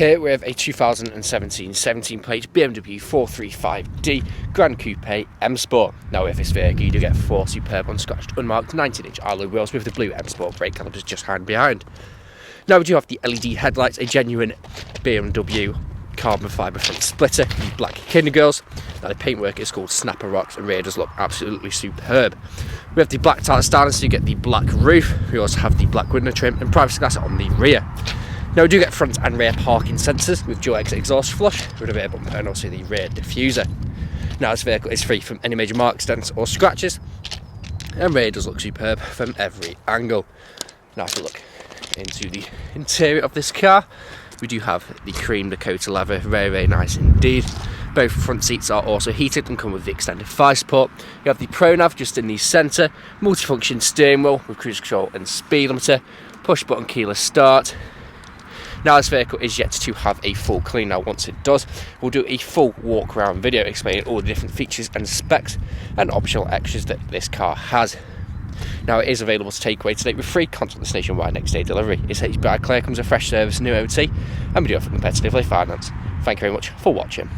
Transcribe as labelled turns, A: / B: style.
A: Here we have a 2017 17 plate BMW 435D Gran Coupe M Sport. Now with this vehicle you do get 4 superb unscratched unmarked 19-inch alloy wheels with the blue M Sport brake calipers just behind. Now we do have the LED headlights, a genuine BMW carbon fibre front splitter, the black Kindergirls. Now the paintwork is called Snapper Rocks and rear does look absolutely superb. We have the black tyre styling, so you get the black roof. We also have the black window trim and privacy glass on the rear. Now we do get front and rear parking sensors with dual exit exhaust flush with a rear bumper and also the rear diffuser. Now this vehicle is free from any major marks, dents or scratches, and rear does look superb from every angle. Now if we look into the interior of this car, we do have the cream Dakota leather, very nice indeed. Both front seats are also heated and come with the extended thigh support. You have the Pro Nav just in the centre, multifunction steering wheel with cruise control and speedometer, push button keyless start. Now this vehicle is yet to have a full clean. Now once it does, we'll do a full walk around video explaining all the different features and specs and optional extras that this car has. Now it is available to take away today with free contactless nationwide next day delivery. It's HPI Clear, comes a fresh service, new OT, and we do offer competitively finance. Thank you very much for watching.